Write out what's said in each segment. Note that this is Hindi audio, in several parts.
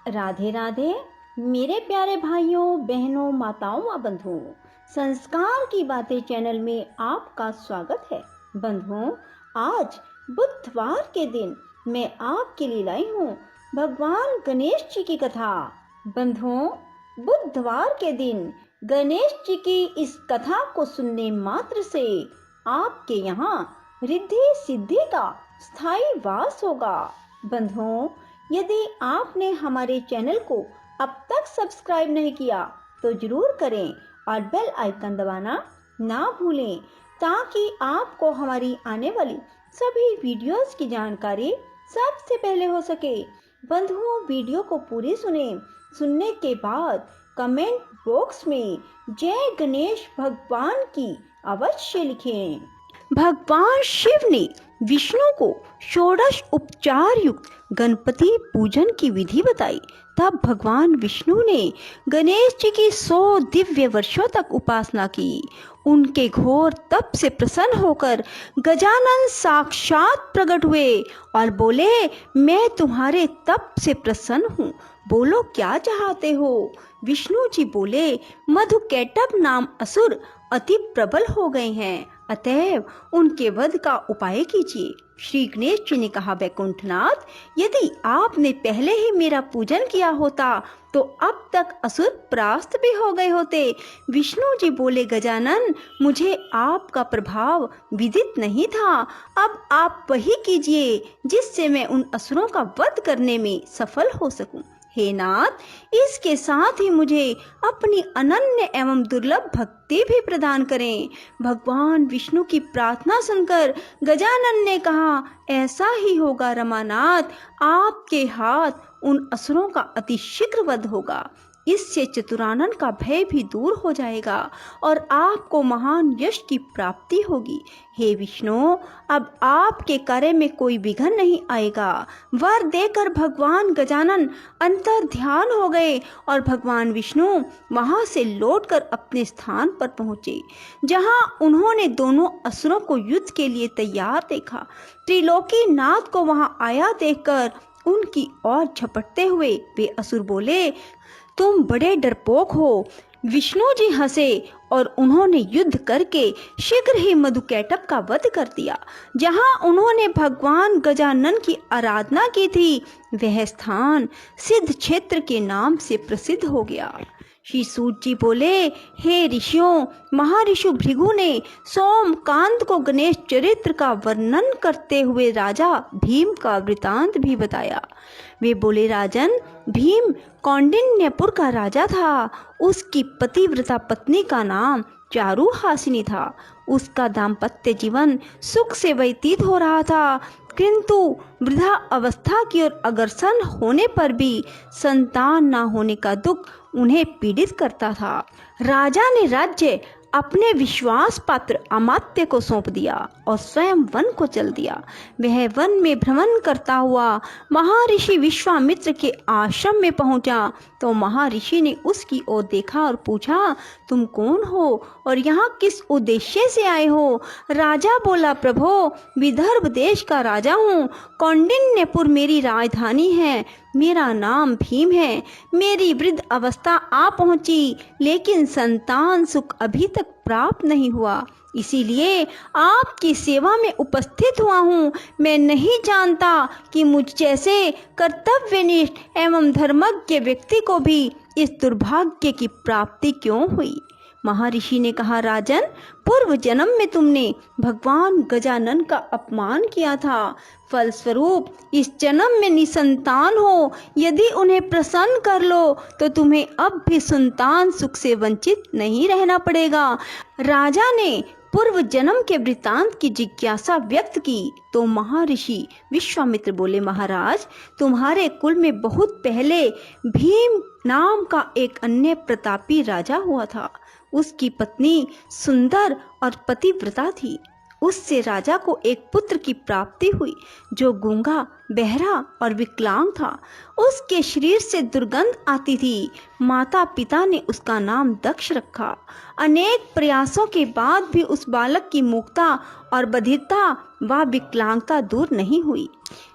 राधे राधे मेरे प्यारे भाइयों बहनों माताओं व बंधुओं, संस्कार की बातें चैनल में आपका स्वागत है। बंधुओं, आज बुधवार के दिन मैं आपके लिए लाई हूँ भगवान गणेश जी की कथा। बंधुओं, बुधवार के दिन गणेश जी की इस कथा को सुनने मात्र से आपके यहाँ रिद्धि सिद्धि का स्थायी वास होगा। बंधुओं, यदि आपने हमारे चैनल को अब तक सब्सक्राइब नहीं किया तो जरूर करें और बेल आइकन दबाना ना भूलें, ताकि आपको हमारी आने वाली सभी वीडियोस की जानकारी सबसे पहले हो सके। बंधुओं, वीडियो को पूरी सुनने के बाद कमेंट बॉक्स में जय गणेश भगवान की अवश्य लिखें। भगवान शिव ने विष्णु को षोडश उपचार युक्त गणपति पूजन की विधि बताई। तब भगवान विष्णु ने गणेश जी की 100 दिव्य वर्षों तक उपासना की। उनके घोर तप से प्रसन्न होकर गजानन साक्षात प्रकट हुए और बोले, मैं तुम्हारे तप से प्रसन्न हूँ, बोलो क्या चाहते हो। विष्णु जी बोले, मधुकैटभ नाम असुर अति प्रबल हो गए हैं, अतएव उनके वध का उपाय कीजिए। श्री गणेश जी ने कहा, वैकुंठनाथ, यदि आपने पहले ही मेरा पूजन किया होता तो अब तक असुर परास्त भी हो गए होते। विष्णु जी बोले, गजानन, मुझे आपका प्रभाव विदित नहीं था, अब आप वही कीजिए जिससे मैं उन असुरों का वध करने में सफल हो सकूं। हे नाथ, इसके साथ ही मुझे अपनी अनन्य एवं दुर्लभ भक्ति भी प्रदान करें। भगवान विष्णु की प्रार्थना सुनकर गजानन ने कहा, ऐसा ही होगा रमानाथ, आपके हाथ उन असुरों का अति शीघ्र वध होगा। इससे चतुरानन का भय भी दूर हो जाएगा और आपको महान यश की प्राप्ति होगी। हे विष्णु, अब आपके कार्य में कोई विघ्न नहीं आएगा। वर देकर भगवान गजानन अंतर ध्यान हो गए और भगवान विष्णु वहां से लौटकर अपने स्थान पर पहुंचे, जहां उन्होंने दोनों असुरों को युद्ध के लिए तैयार देखा। त्रिलोकी नाथ को वहां आया देखकर उनकी ओर झपटते हुए वे असुर बोले, तुम बड़े डरपोक हो। विष्णु जी हंसे और उन्होंने युद्ध करके शीघ्र ही मधुकैटभ का वध कर दिया। जहां उन्होंने भगवान गजानन की आराधना की थी, वह स्थान सिद्ध क्षेत्र के नाम से प्रसिद्ध हो गया। श्री सूत जी बोले, हे ऋषियों, महर्षि भृगु ने सोमकांत को गणेश चरित्र का वर्णन करते हुए राजा भीम का वृतांत भी बताया। वे बोले, राजन, भीम कौंडिन्यपुर का राजा था। उसकी पतिव्रता पत्नी का नाम चारुहासिनी था। उसका दाम्पत्य जीवन सुख से व्यतीत हो रहा था, किंतु वृद्धा अवस्था की ओर अग्रसर होने पर भी संतान न होने का दुख उन्हें पीड़ित करता था। राजा ने राज्य अपने विश्वास पात्र अमात्य को सौंप दिया और स्वयं वन को चल दिया। वह वन में भ्रमण करता हुआ महर्षि विश्वामित्र के आश्रम में पहुंचा तो महर्षि ने उसकी ओर देखा और पूछा, तुम कौन हो और यहाँ किस उद्देश्य से आए हो। राजा बोला, प्रभो, विदर्भ देश का राजा हूँ, कौंडिन्यपुर मेरी राजधानी है, मेरा नाम भीम है। मेरी वृद्ध अवस्था आ पहुंची, लेकिन संतान सुख अभी तक प्राप्त नहीं हुआ, इसीलिए आपकी सेवा में उपस्थित हुआ हूँ। मैं नहीं जानता कि मुझ जैसे कर्तव्यनिष्ठ एवं धर्मज्ञ व्यक्ति को भी इस दुर्भाग्य की प्राप्ति क्यों हुई। महर्षि ने कहा, राजन, पूर्व जन्म में तुमने भगवान गजानन का अपमान किया था, फलस्वरूप इस जन्म में निसंतान हो। यदि उन्हें प्रसन्न कर लो तो तुम्हें अब भी संतान सुख से वंचित नहीं रहना पड़ेगा। राजा ने पूर्व जन्म के वृतांत की जिज्ञासा व्यक्त की तो महर्षि विश्वामित्र बोले, महाराज, तुम्हारे कुल में बहुत पहले भीम नाम का एक अन्य प्रतापी राजा हुआ था। उसकी पत्नी सुंदर और पतिव्रता थी। उससे राजा को एक पुत्र की प्राप्ति हुई जो गूंगा, बहरा और विकलांग था। उसके शरीर से दुर्गंध आती थी। माता पिता ने उसका नाम दक्ष रखा। अनेक प्रयासों के बाद भी उस बालक की मूकता और बधिरता व विकलांगता दूर नहीं हुई।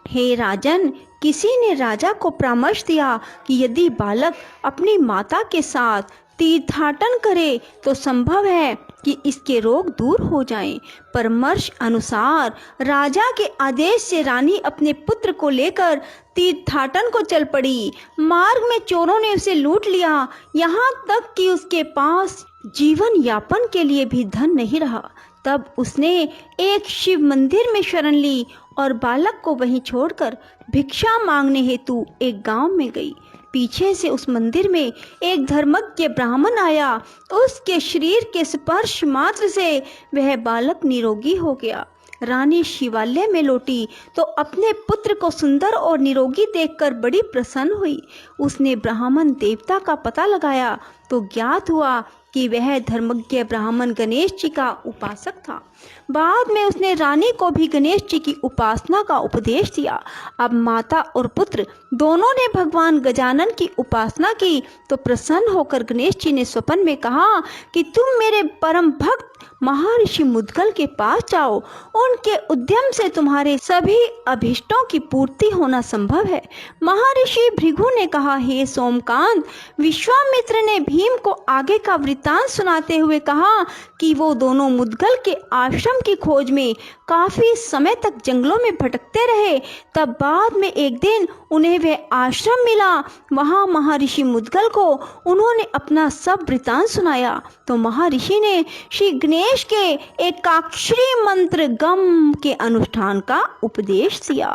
हे राजन, किसी ने राजा को परामर्श दिया कि यदि बालक अपनी माता के साथ तीर्थाटन करे तो संभव है कि इसके रोग दूर हो जाएं। परामर्श अनुसार राजा के आदेश से रानी अपने पुत्र को लेकर तीर्थाटन को चल पड़ी। मार्ग में चोरों ने उसे लूट लिया, यहाँ तक कि उसके पास जीवन यापन के लिए भी धन नहीं रहा। तब उसने एक शिव मंदिर में शरण ली और बालक को वहीं छोड़कर भिक्षा मांगने हेतु एक गांव में गई। पीछे से उस मंदिर में एक धर्मज्ञ ब्राह्मण आया। उसके शरीर के स्पर्श मात्र से वह बालक निरोगी हो गया। रानी शिवालय में लौटी तो अपने पुत्र को सुंदर और निरोगी देखकर बड़ी प्रसन्न हुई। उसने ब्राह्मण देवता का पता लगाया तो ज्ञात हुआ कि वह धर्मज्ञ ब्राह्मण गणेश जी का उपासक था। बाद में उसने रानी को भी गणेश जी की उपासना का उपदेश दिया। अब माता और पुत्र दोनों ने भगवान गजानन की उपासना की तो प्रसन्न होकर गणेश जी ने स्वप्न में कहा कि तुम मेरे परम भक्त महर्षि मुद्गल के पास जाओ, उनके उद्यम से तुम्हारे सभी अभिष्टों की पूर्ति होना संभव है। महर्षि भृगु ने कहा, हे सोमकांत, विश्वामित्र ने भीम को आगे का वृत्तांत सुनाते हुए कहा कि वो दोनों मुद्गल के आश्रम की खोज में काफी समय तक जंगलों में भटकते रहे। तब बाद में एक दिन उन्हें वह आश्रम मिला। वहां महर्षि मुद्गल को उन्होंने अपना सब वृत्तांत सुनाया तो महर्षि ने श्री गणेश के एकाक्षरी मंत्र गम के अनुष्ठान का उपदेश दिया।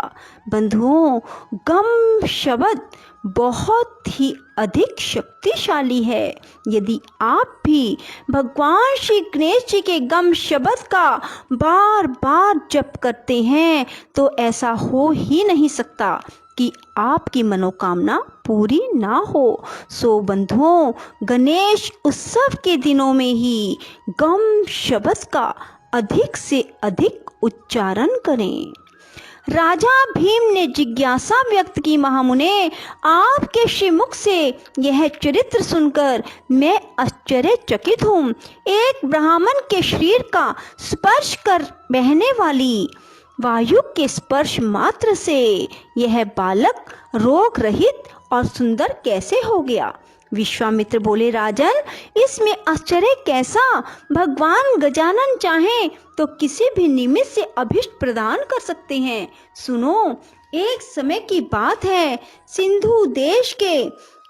बंधुओं, गम शब्द बहुत ही अधिक शक्तिशाली है। यदि आप भी भगवान श्री गणेश जी के गम शब्द का बार बार जप करते हैं तो ऐसा हो ही नहीं सकता कि आपकी मनोकामना पूरी ना हो। सो बंधुओं, गणेश उत्सव के दिनों में ही गम शब्द का अधिक से अधिक उच्चारण करें। राजा भीम ने जिज्ञासा व्यक्त की, महामुने, आपके श्रीमुख से यह चरित्र सुनकर मैं आश्चर्यचकित हूँ। एक ब्राह्मण के शरीर का स्पर्श कर बहने वाली वायु के स्पर्श मात्र से यह बालक रोग रहित और सुंदर कैसे हो गया? विश्वामित्र बोले, राजन, इसमें आश्चर्य कैसा? भगवान गजानन चाहें तो किसी भी निमित्त से अभिष्ट प्रदान कर सकते हैं। सुनो, एक समय की बात है, सिंधु देश के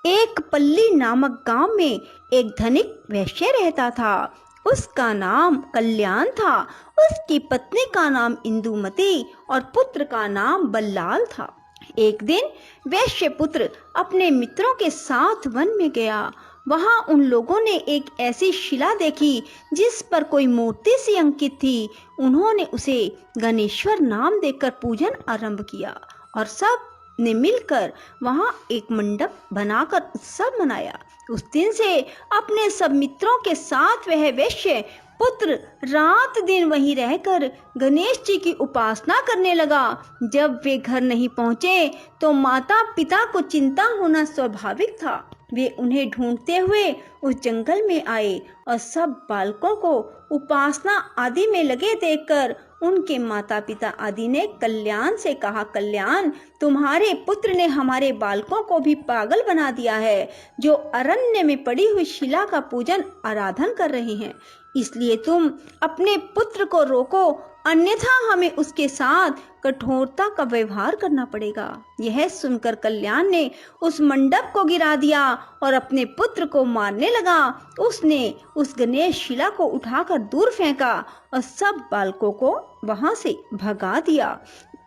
एक पल्ली नामक गांव में एक धनिक वैश्य रहता था। उसका नाम कल्याण था। उसकी पत्नी का नाम इंदुमती और पुत्र का नाम बल्लाल था। एक दिन वैश्य पुत्र अपने मित्रों के साथ वन में गया। वहां उन लोगों ने एक ऐसी शिला देखी जिस पर कोई मूर्ति सी अंकित थी। उन्होंने उसे गणेश्वर नाम देकर पूजन आरंभ किया और सब ने मिलकर वहां एक मंडप बनाकर उत्सव मनाया। उस दिन से अपने सब मित्रों के साथ वह वैश्य पुत्र रात दिन वहीं रहकर गणेश जी की उपासना करने लगा। जब वे घर नहीं पहुंचे तो माता पिता को चिंता होना स्वाभाविक था। वे उन्हें ढूंढते हुए उस जंगल में आए और सब बालकों को उपासना आदि में लगे देखकर उनके माता पिता आदि ने कल्याण से कहा, कल्याण, तुम्हारे पुत्र ने हमारे बालकों को भी पागल बना दिया है, जो अरण्य में पड़ी हुई शिला का पूजन आराधन कर रहे हैं। इसलिए तुम अपने पुत्र को रोको, अन्यथा हमें उसके साथ कठोरता का व्यवहार करना पड़ेगा। यह सुनकर कल्याण ने उस मंडप को गिरा दिया और अपने पुत्र को मारने लगा। उसने उस गणेश शिला को उठाकर दूर फेंका और सब बालकों को वहां से भगा दिया।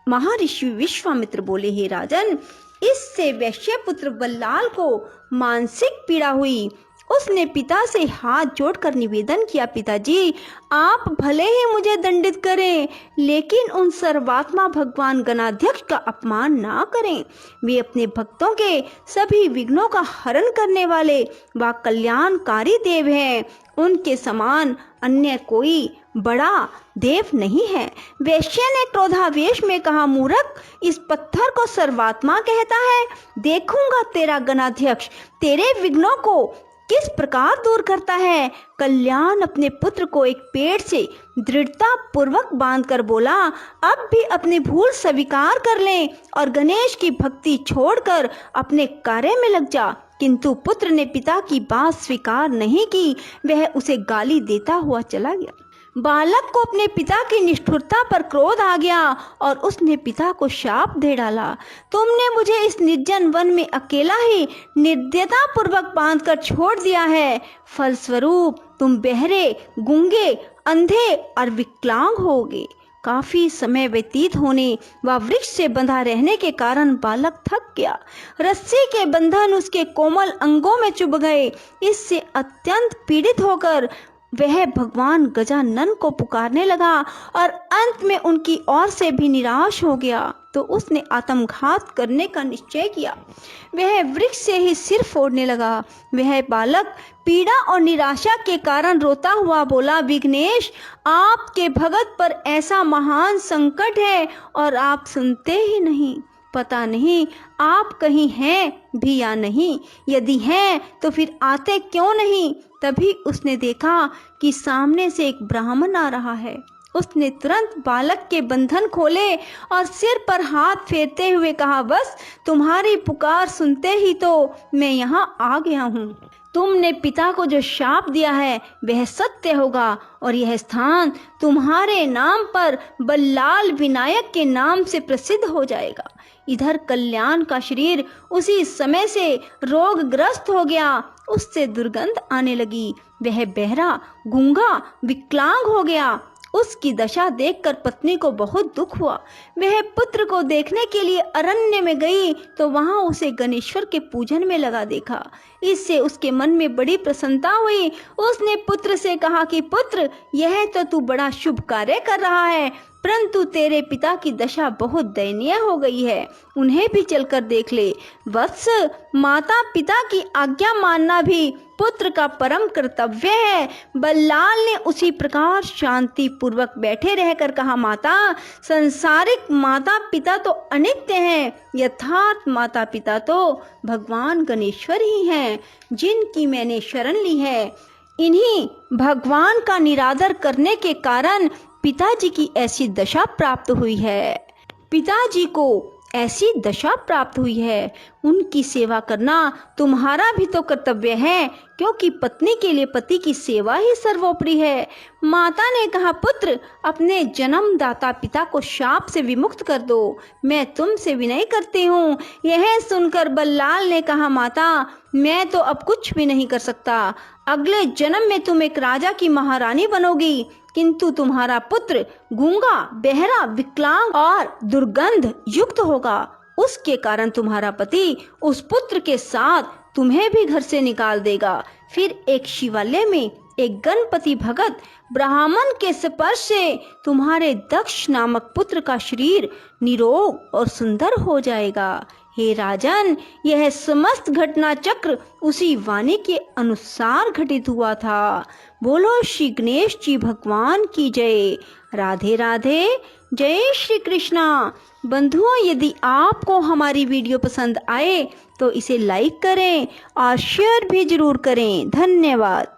महर्षि विश्वामित्र बोले, हे राजन, इससे वैश्य पुत्र बल्लाल को मानसिक पीड़ा हुई। उसने पिता से हाथ जोड़कर निवेदन किया, पिताजी, आप भले ही मुझे दंडित करें, लेकिन उन सर्वात्मा भगवान गणाध्यक्ष का अपमान ना करें। वे अपने भक्तों के सभी विघ्नों का हरण करने वाले व कल्याणकारी देव हैं। उनके समान अन्य कोई बड़ा देव नहीं है। वैश्य ने क्रोधावेश में कहा, मूर्ख, इस पत्थर को सर्वात्मा कहता है। देखूंगा तेरा गणाध्यक्ष तेरे विघ्नों को किस प्रकार दूर करता है। कल्याण अपने पुत्र को एक पेड़ से दृढ़ता पूर्वक बांधकर बोला, अब भी अपनी भूल स्वीकार कर ले और गणेश की भक्ति छोड़कर अपने कार्य में लग जा। किंतु पुत्र ने पिता की बात स्वीकार नहीं की, वह उसे गाली देता हुआ चला गया। बालक को अपने पिता की निष्ठुरता पर क्रोध आ गया और उसने पिता को शाप दे डाला, तुमने मुझे इस निर्जन वन में अकेला ही निर्दयता पूर्वक बांधकर छोड़ दिया है। फलस्वरूप तुम बहरे, गूंगे, अंधे और विकलांग होगे। काफी समय व्यतीत होने व वृक्ष से बंधा रहने के कारण बालक थक गया। रस्सी के बंधन उसके कोमल अंगों में चुभ गए। इससे अत्यंत पीड़ित होकर वह भगवान गजानन को पुकारने लगा और अंत में उनकी ओर से भी निराश हो गया तो उसने आत्मघात करने का निश्चय किया। वह वृक्ष से ही सिर फोड़ने लगा। वह बालक पीड़ा और निराशा के कारण रोता हुआ बोला, विघ्नेश, आपके भगत पर ऐसा महान संकट है और आप सुनते ही नहीं। पता नहीं आप कहीं हैं भी या नहीं, यदि हैं तो फिर आते क्यों नहीं। तभी उसने देखा कि सामने से एक ब्राह्मण आ रहा है। उसने तुरंत बालक के बंधन खोले और सिर पर हाथ फेरते हुए कहा, बस तुम्हारी पुकार सुनते ही तो मैं यहाँ आ गया हूँ। तुमने पिता को जो शाप दिया है वह सत्य होगा और यह स्थान तुम्हारे नाम पर बल्लाल विनायक के नाम से प्रसिद्ध हो जाएगा। इधर कल्याण का शरीर उसी समय से रोगग्रस्त हो गया। उससे दुर्गंध आने लगी। वह बहरा, गूंगा, विकलांग हो गया। उसकी दशा देखकर पत्नी को बहुत दुख हुआ। वह पुत्र को देखने के लिए अरण्य में गई तो वहां उसे गणेश्वर के पूजन में लगा देखा। इससे उसके मन में बड़ी प्रसन्नता हुई। उसने पुत्र से कहा कि पुत्र, यह तो तू बड़ा शुभ कार्य कर रहा है, परंतु तेरे पिता की दशा बहुत दयनीय हो गई है, उन्हें भी चलकर देख ले। वत्स, माता पिता की आज्ञा मानना भी पुत्र का परम कर्तव्य है। बल्लाल ने उसी प्रकार शांति पूर्वक बैठे रहकर कहा, माता, संसारिक माता पिता तो अनित्य हैं, यथार्थ माता पिता तो भगवान गणेश्वर ही हैं, जिनकी मैंने शरण ली है। इन्हीं भगवान का निरादर करने के कारण पिताजी की ऐसी दशा प्राप्त हुई है। पिताजी को ऐसी दशा प्राप्त हुई है। उनकी सेवा करना तुम्हारा भी तो कर्तव्य है, क्योंकि पत्नी के लिए पति की सेवा ही सर्वोपरि है। माता ने कहा, पुत्र, अपने जन्मदाता पिता को शाप से विमुक्त कर दो, मैं तुमसे विनय करती हूँ। यह सुनकर बल्लाल ने कहा, माता, मैं तो अब कुछ भी नहीं कर सकता। अगले जन्म में तुम एक राजा की महारानी बनोगी, किंतु तुम्हारा पुत्र गूंगा, बहरा, विकलांग और दुर्गंध युक्त होगा। उसके कारण तुम्हारा पति उस पुत्र के साथ तुम्हें भी घर से निकाल देगा। फिर एक शिवालय में एक गणपति भगत ब्राह्मण के स्पर्श से तुम्हारे दक्ष नामक पुत्र का शरीर निरोग और सुंदर हो जाएगा। हे राजन, यह समस्त घटना चक्र उसी वाणी के अनुसार घटित हुआ था। बोलो श्री गणेश जी भगवान की जय। राधे राधे, जय श्री कृष्णा। बंधुओं, यदि आपको हमारी वीडियो पसंद आए तो इसे लाइक करें और शेयर भी जरूर करें। धन्यवाद।